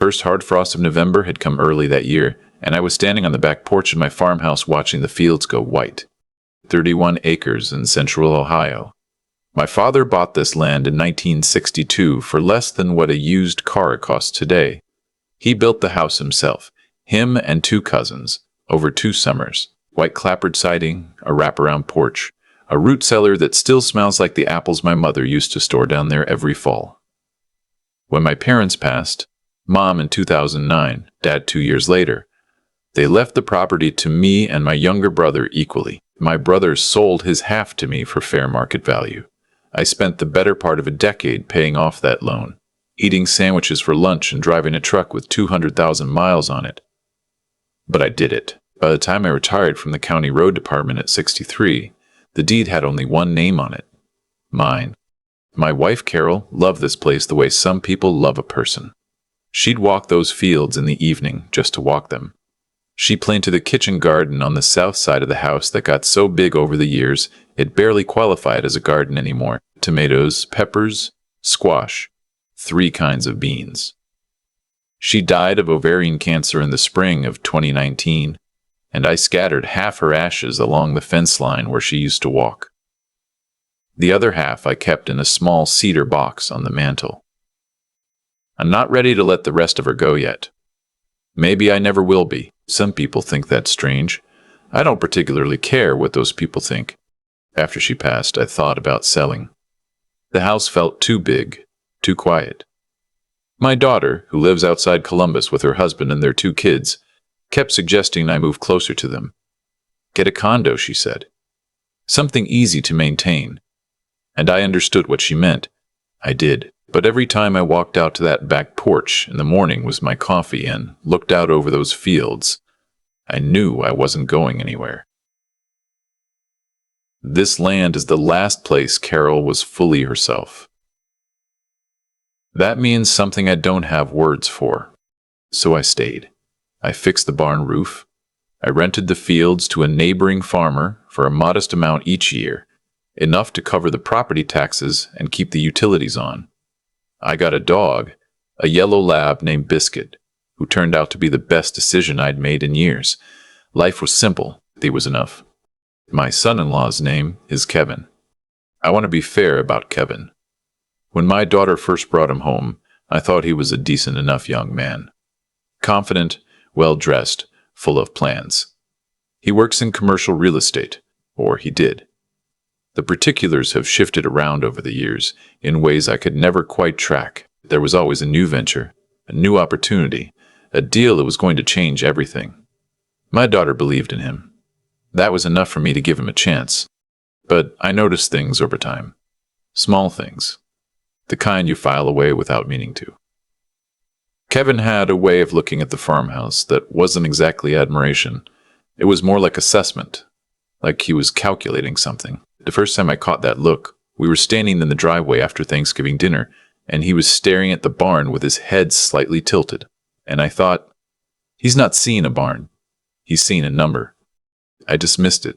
First hard frost of November had come early that year, and I was standing on the back porch of my farmhouse watching the fields go white. 31 acres in central Ohio. My father bought this land in 1962 for less than what a used car costs today. He built the house himself, him and 2 cousins, over 2 summers. White clapboard siding, a wraparound porch, a root cellar that still smells like the apples my mother used to store down there every fall. When my parents passed, Mom in 2009, Dad 2 years later, they left the property to me and my younger brother equally. My brother sold his half to me for fair market value. I spent the better part of a decade paying off that loan, eating sandwiches for lunch and driving a truck with 200,000 miles on it. But I did it. By the time I retired from the county road department at 63, the deed had only one name on it. Mine. My wife, Carol, loved this place the way some people love a person. She'd walk those fields in the evening just to walk them. She planted a kitchen garden on the south side of the house that got so big over the years it barely qualified as a garden anymore. Tomatoes, peppers, squash, 3 kinds of beans. She died of ovarian cancer in the spring of 2019, and I scattered half her ashes along the fence line where she used to walk. The other half I kept in a small cedar box on the mantel. I'm not ready to let the rest of her go yet. Maybe I never will be. Some people think that's strange. I don't particularly care what those people think. After she passed, I thought about selling. The house felt too big, too quiet. My daughter, who lives outside Columbus with her husband and their 2 kids, kept suggesting I move closer to them. Get a condo, she said. Something easy to maintain. And I understood what she meant. I did. But every time I walked out to that back porch in the morning with my coffee and looked out over those fields, I knew I wasn't going anywhere. This land is the last place Carol was fully herself. That means something I don't have words for. So I stayed. I fixed the barn roof. I rented the fields to a neighboring farmer for a modest amount each year, enough to cover the property taxes and keep the utilities on. I got a dog, a yellow lab named Biscuit, who turned out to be the best decision I'd made in years. Life was simple. He was enough. My son-in-law's name is Kevin. I want to be fair about Kevin. When my daughter first brought him home, I thought he was a decent enough young man. Confident, well-dressed, full of plans. He works in commercial real estate, or he did. The particulars have shifted around over the years in ways I could never quite track. There was always a new venture, a new opportunity, a deal that was going to change everything. My daughter believed in him. That was enough for me to give him a chance. But I noticed things over time. Small things. The kind you file away without meaning to. Kevin had a way of looking at the farmhouse that wasn't exactly admiration. It was more like assessment, like he was calculating something. The first time I caught that look, we were standing in the driveway after Thanksgiving dinner, and he was staring at the barn with his head slightly tilted. And I thought, he's not seeing a barn. He's seeing a number. I dismissed it.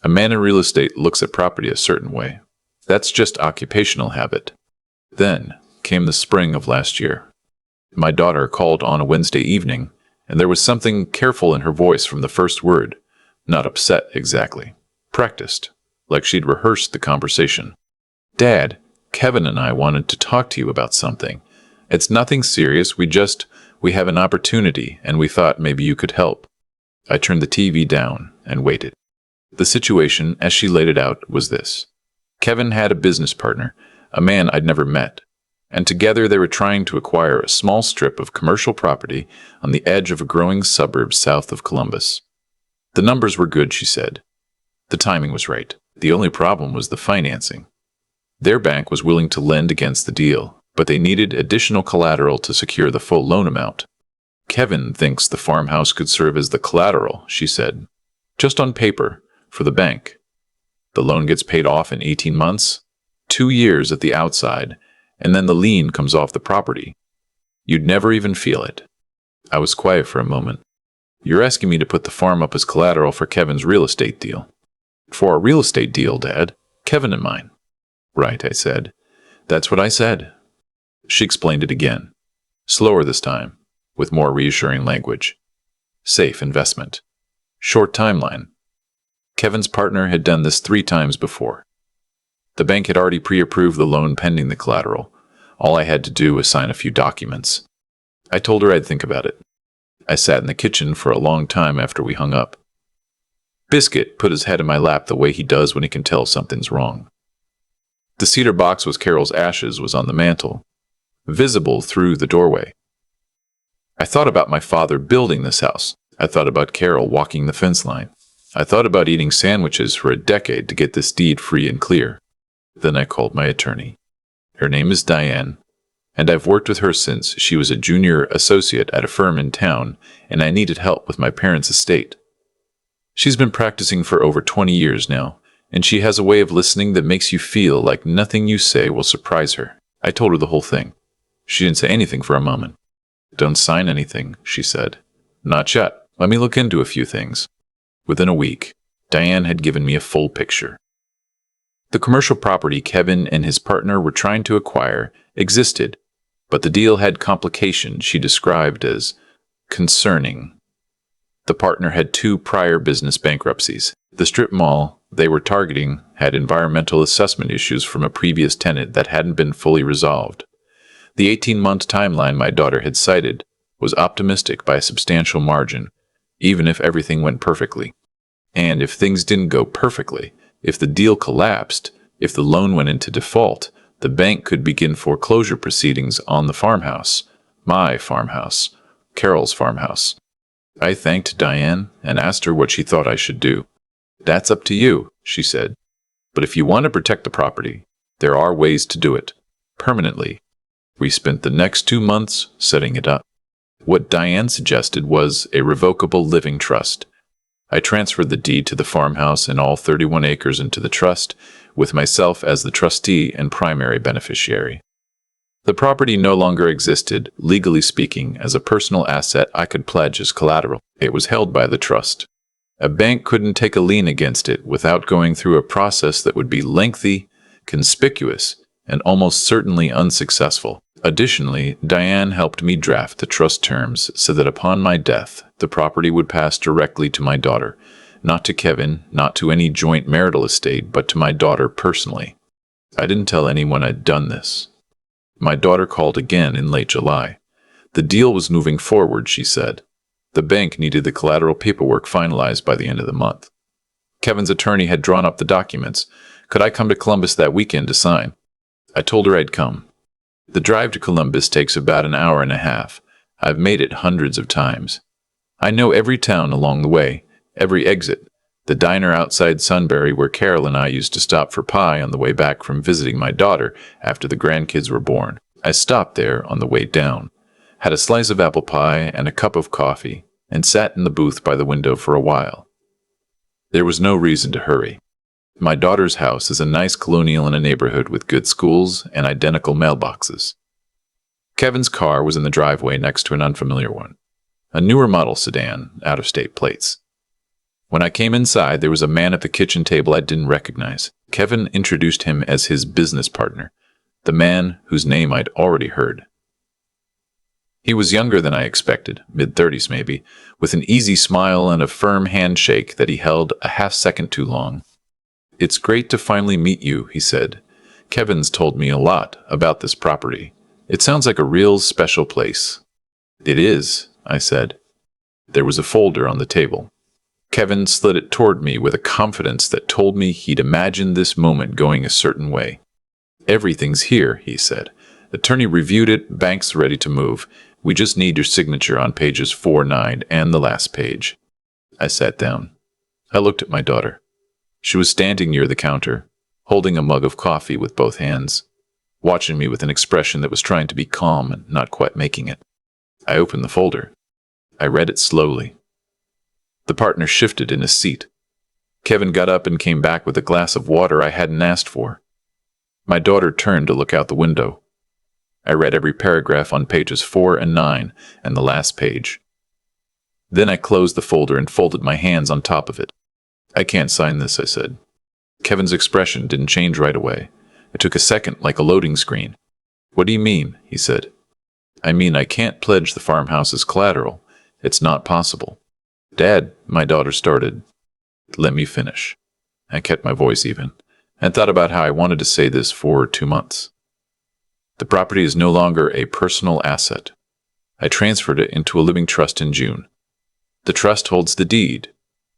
A man in real estate looks at property a certain way. That's just occupational habit. Then came the spring of last year. My daughter called on a Wednesday evening, and there was something careful in her voice from the first word. Not upset exactly. Practiced. Like she'd rehearsed the conversation. Dad, Kevin and I wanted to talk to you about something. It's nothing serious, we have an opportunity, and we thought maybe you could help. I turned the TV down and waited. The situation, as she laid it out, was this. Kevin had a business partner, a man I'd never met, and together they were trying to acquire a small strip of commercial property on the edge of a growing suburb south of Columbus. The numbers were good, she said. The timing was right. The only problem was the financing. Their bank was willing to lend against the deal, but they needed additional collateral to secure the full loan amount. Kevin thinks the farmhouse could serve as the collateral, she said. Just on paper, for the bank. The loan gets paid off in 18 months, 2 years at the outside, and then the lien comes off the property. You'd never even feel it. I was quiet for a moment. You're asking me to put the farm up as collateral for Kevin's real estate deal. For a real estate deal, Dad. Kevin and mine. Right, I said. That's what I said. She explained it again. Slower this time. with more reassuring language. Safe investment. Short timeline. Kevin's partner had done this 3 times before. The bank had already pre-approved the loan pending the collateral. All I had to do was sign a few documents. I told her I'd think about it. I sat in the kitchen for a long time after we hung up. Biscuit put his head in my lap the way he does when he can tell something's wrong. The cedar box with Carol's ashes was on the mantel, visible through the doorway. I thought about my father building this house. I thought about Carol walking the fence line. I thought about eating sandwiches for a decade to get this deed free and clear. Then I called my attorney. Her name is Diane, and I've worked with her since she was a junior associate at a firm in town, and I needed help with my parents' estate. She's been practicing for over 20 years now, and she has a way of listening that makes you feel like nothing you say will surprise her. I told her the whole thing. She didn't say anything for a moment. "Don't sign anything," she said. "Not yet. Let me look into a few things." Within a week, Diane had given me a full picture. The commercial property Kevin and his partner were trying to acquire existed, but the deal had complications she described as concerning. The partner had 2 prior business bankruptcies. The strip mall they were targeting had environmental assessment issues from a previous tenant that hadn't been fully resolved. The 18-month timeline my daughter had cited was optimistic by a substantial margin, even if everything went perfectly. And if things didn't go perfectly, if the deal collapsed, if the loan went into default, the bank could begin foreclosure proceedings on the farmhouse, my farmhouse, Carol's farmhouse. I thanked Diane and asked her what she thought I should do. "That's up to you," she said. "But if you want to protect the property, there are ways to do it. Permanently." We spent the next 2 months setting it up. What Diane suggested was a revocable living trust. I transferred the deed to the farmhouse and all 31 acres into the trust, with myself as the trustee and primary beneficiary. The property no longer existed, legally speaking, as a personal asset I could pledge as collateral. It was held by the trust. A bank couldn't take a lien against it without going through a process that would be lengthy, conspicuous, and almost certainly unsuccessful. Additionally, Diane helped me draft the trust terms so that upon my death, the property would pass directly to my daughter, not to Kevin, not to any joint marital estate, but to my daughter personally. I didn't tell anyone I'd done this. My daughter called again in late July. The deal was moving forward, she said. The bank needed the collateral paperwork finalized by the end of the month. Kevin's attorney had drawn up the documents. Could I come to Columbus that weekend to sign? I told her I'd come. The drive to Columbus takes about an hour and a half. I've made it hundreds of times. I know every town along the way, every exit, the diner outside Sunbury where Carol and I used to stop for pie on the way back from visiting my daughter after the grandkids were born. I stopped there on the way down, had a slice of apple pie and a cup of coffee, and sat in the booth by the window for a while. There was no reason to hurry. My daughter's house is a nice colonial in a neighborhood with good schools and identical mailboxes. Kevin's car was in the driveway next to an unfamiliar one, a newer model sedan, out-of-state plates. When I came inside, there was a man at the kitchen table I didn't recognize. Kevin introduced him as his business partner, the man whose name I'd already heard. He was younger than I expected, mid-30s maybe, with an easy smile and a firm handshake that he held a half-second too long. "It's great to finally meet you," he said. "Kevin's told me a lot about this property. It sounds like a real special place." "It is," I said. There was a folder on the table. Kevin slid it toward me with a confidence that told me he'd imagined this moment going a certain way. "Everything's here," he said. "Attorney reviewed it, bank's ready to move. We just need your signature on pages 4, 9, and the last page." I sat down. I looked at my daughter. She was standing near the counter, holding a mug of coffee with both hands, watching me with an expression that was trying to be calm and not quite making it. I opened the folder. I read it slowly. The partner shifted in his seat. Kevin got up and came back with a glass of water I hadn't asked for. My daughter turned to look out the window. I read every paragraph on pages 4 and 9 and the last page. Then I closed the folder and folded my hands on top of it. "I can't sign this," I said. Kevin's expression didn't change right away. It took a second, like a loading screen. "What do you mean?" he said. I mean, I can't pledge the farmhouse as collateral. It's not possible. Dad, my daughter started. Let me finish. I kept my voice even, and thought about how I wanted to say this for 2 months. The property is no longer a personal asset. I transferred it into a living trust in June. The trust holds the deed.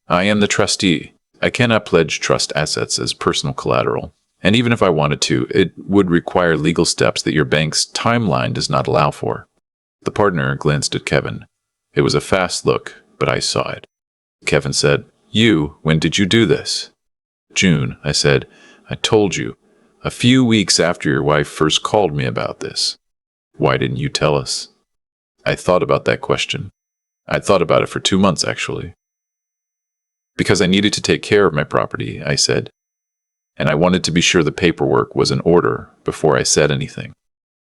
I am the trustee. I cannot pledge trust assets as personal collateral, and even if I wanted to, it would require legal steps that your bank's timeline does not allow for. The partner glanced at Kevin. It was a fast look, but I saw it. Kevin said, when did you do this? June, I said. I told you. A few weeks after your wife first called me about this. Why didn't you tell us? I thought about that question. I'd thought about it for 2 months, actually. Because I needed to take care of my property, I said. And I wanted to be sure the paperwork was in order before I said anything.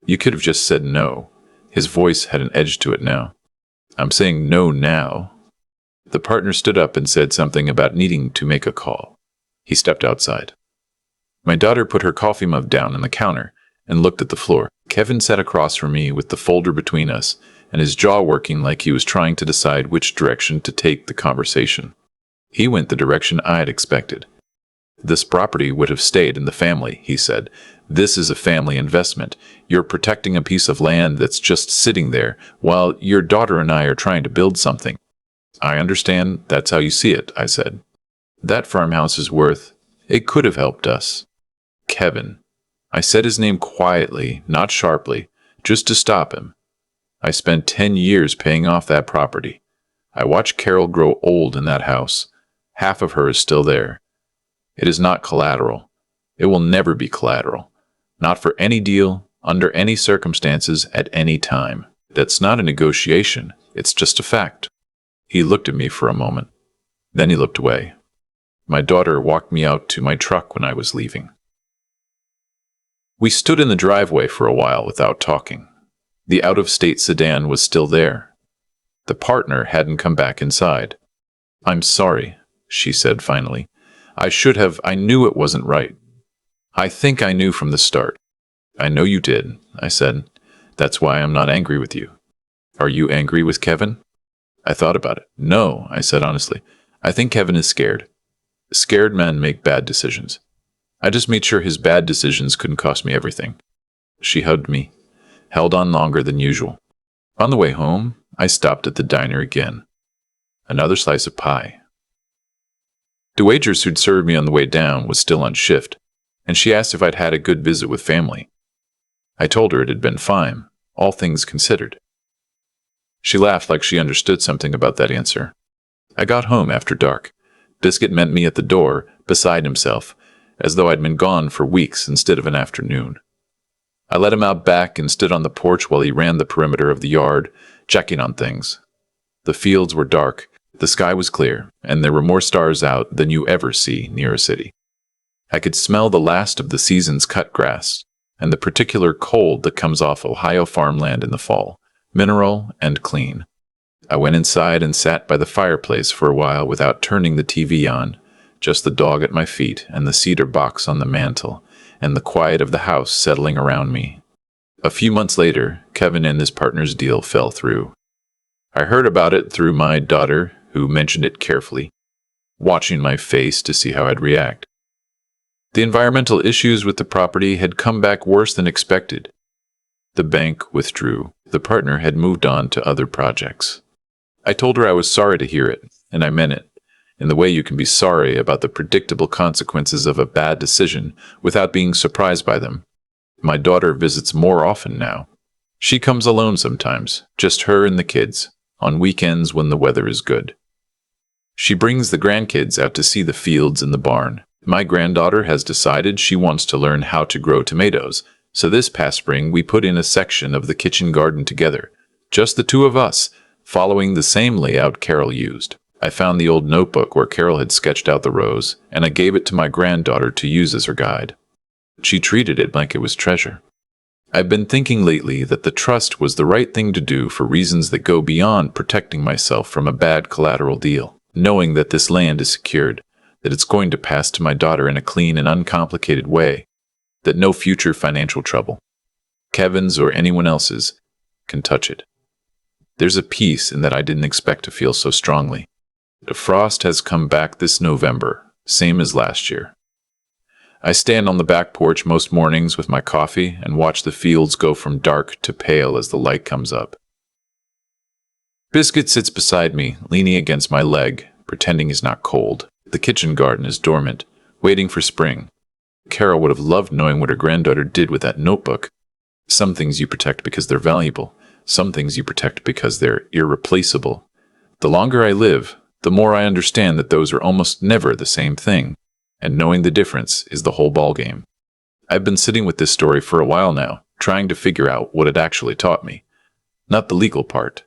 You could have just said no. His voice had an edge to it now. I'm saying no now. The partner stood up and said something about needing to make a call. He stepped outside. My daughter put her coffee mug down on the counter and looked at the floor. Kevin sat across from me with the folder between us and his jaw working like he was trying to decide which direction to take the conversation. He went the direction I had expected. This property would have stayed in the family, he said. This is a family investment. You're protecting a piece of land that's just sitting there while your daughter and I are trying to build something. I understand that's how you see it, I said. That farmhouse is worth. It could have helped us. Kevin. I said his name quietly, not sharply, just to stop him. I spent 10 years paying off that property. I watched Carol grow old in that house. Half of her is still there. It is not collateral. It will never be collateral. Not for any deal, under any circumstances, at any time. That's not a negotiation. It's just a fact. He looked at me for a moment. Then he looked away. My daughter walked me out to my truck when I was leaving. We stood in the driveway for a while without talking. The out-of-state sedan was still there. The partner hadn't come back inside. I'm sorry, she said finally. I knew it wasn't right. I think I knew from the start. I know you did, I said. That's why I'm not angry with you. Are you angry with Kevin? I thought about it. No, I said honestly. I think Kevin is scared. Scared men make bad decisions. I just made sure his bad decisions couldn't cost me everything. She hugged me, held on longer than usual. On the way home, I stopped at the diner again. Another slice of pie. The waitress who'd served me on the way down was still on shift, and she asked if I'd had a good visit with family. I told her it had been fine, all things considered. She laughed like she understood something about that answer. I got home after dark. Biscuit met me at the door, beside himself, as though I'd been gone for weeks instead of an afternoon. I let him out back and stood on the porch while he ran the perimeter of the yard, checking on things. The fields were dark, the sky was clear, and there were more stars out than you ever see near a city. I could smell the last of the season's cut grass, and the particular cold that comes off Ohio farmland in the fall, mineral and clean. I went inside and sat by the fireplace for a while without turning the TV on, just the dog at my feet and the cedar box on the mantel, and the quiet of the house settling around me. A few months later, Kevin and his partner's deal fell through. I heard about it through my daughter, who mentioned it carefully, watching my face to see how I'd react. The environmental issues with the property had come back worse than expected. The bank withdrew. The partner had moved on to other projects. I told her I was sorry to hear it, and I meant it, in the way you can be sorry about the predictable consequences of a bad decision without being surprised by them. My daughter visits more often now. She comes alone sometimes, just her and the kids, on weekends when the weather is good. She brings the grandkids out to see the fields and the barn. My granddaughter has decided she wants to learn how to grow tomatoes, so this past spring we put in a section of the kitchen garden together, just the two of us, following the same layout Carol used. I found the old notebook where Carol had sketched out the rows, and I gave it to my granddaughter to use as her guide. She treated it like it was treasure. I've been thinking lately that the trust was the right thing to do for reasons that go beyond protecting myself from a bad collateral deal, knowing that this land is secured, that it's going to pass to my daughter in a clean and uncomplicated way, that no future financial trouble, Kevin's or anyone else's, can touch it. There's a peace in that I didn't expect to feel so strongly. The frost has come back this November, same as last year. I stand on the back porch most mornings with my coffee and watch the fields go from dark to pale as the light comes up. Biscuit sits beside me, leaning against my leg, pretending he's not cold. The kitchen garden is dormant, waiting for spring. Carol would have loved knowing what her granddaughter did with that notebook. Some things you protect because they're valuable. Some things you protect because they're irreplaceable. The longer I live, the more I understand that those are almost never the same thing. And knowing the difference is the whole ballgame. I've been sitting with this story for a while now, trying to figure out what it actually taught me. Not the legal part.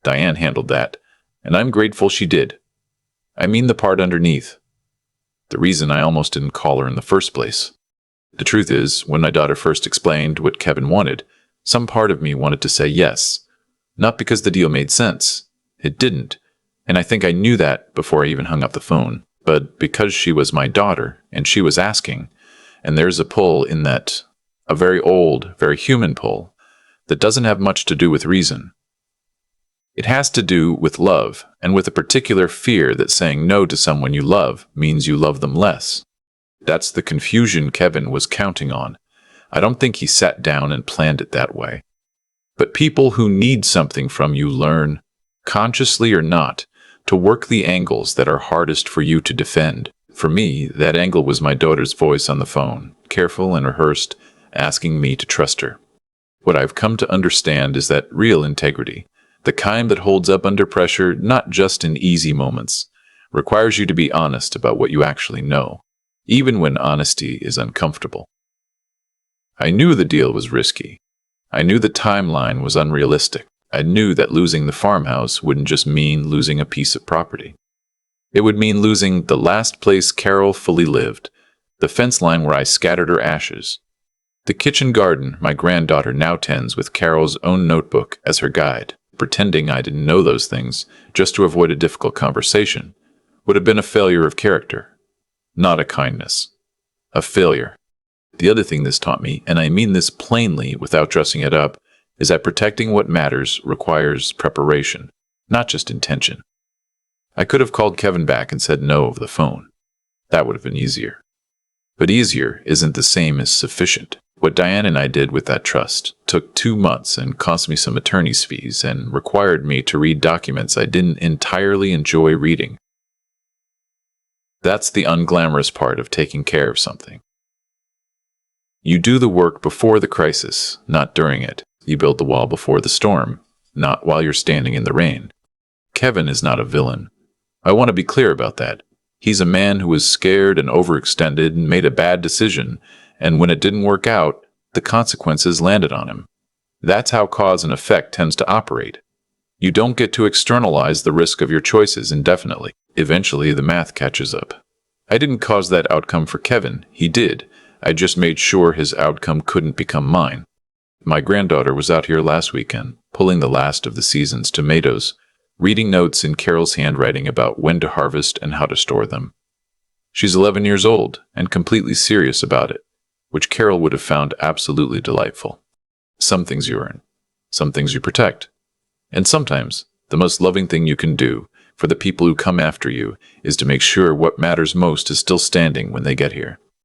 Diane handled that, and I'm grateful she did. I mean the part underneath. The reason I almost didn't call her in the first place. The truth is, when my daughter first explained what Kevin wanted, some part of me wanted to say yes. Not because the deal made sense. It didn't, and I think I knew that before I even hung up the phone. But because she was my daughter, and she was asking, and there's a pull in that, a very old, very human pull, that doesn't have much to do with reason. It has to do with love, and with a particular fear that saying no to someone you love means you love them less. That's the confusion Kevin was counting on. I don't think he sat down and planned it that way. But people who need something from you learn, consciously or not, to work the angles that are hardest for you to defend. For me, that angle was my daughter's voice on the phone, careful and rehearsed, asking me to trust her. What I've come to understand is that real integrity, the kind that holds up under pressure, not just in easy moments, requires you to be honest about what you actually know, even when honesty is uncomfortable. I knew the deal was risky. I knew the timeline was unrealistic. I knew that losing the farmhouse wouldn't just mean losing a piece of property. It would mean losing the last place Carol fully lived, the fence line where I scattered her ashes, the kitchen garden my granddaughter now tends with Carol's own notebook as her guide. Pretending I didn't know those things just to avoid a difficult conversation would have been a failure of character, not a kindness. A failure. The other thing this taught me, and I mean this plainly without dressing it up, is that protecting what matters requires preparation, not just intention. I could have called Kevin back and said no over the phone. That would have been easier. But easier isn't the same as sufficient. What Diane and I did with that trust took 2 months and cost me some attorney's fees and required me to read documents I didn't entirely enjoy reading. That's the unglamorous part of taking care of something. You do the work before the crisis, not during it. You build the wall before the storm, not while you're standing in the rain. Kevin is not a villain. I want to be clear about that. He's a man who was scared and overextended and made a bad decision, and when it didn't work out, the consequences landed on him. That's how cause and effect tends to operate. You don't get to externalize the risk of your choices indefinitely. Eventually, the math catches up. I didn't cause that outcome for Kevin. He did. I just made sure his outcome couldn't become mine. My granddaughter was out here last weekend, pulling the last of the season's tomatoes, reading notes in Carol's handwriting about when to harvest and how to store them. She's 11 years old and completely serious about it, which Carol would have found absolutely delightful. Some things you earn, some things you protect, and sometimes the most loving thing you can do for the people who come after you is to make sure what matters most is still standing when they get here.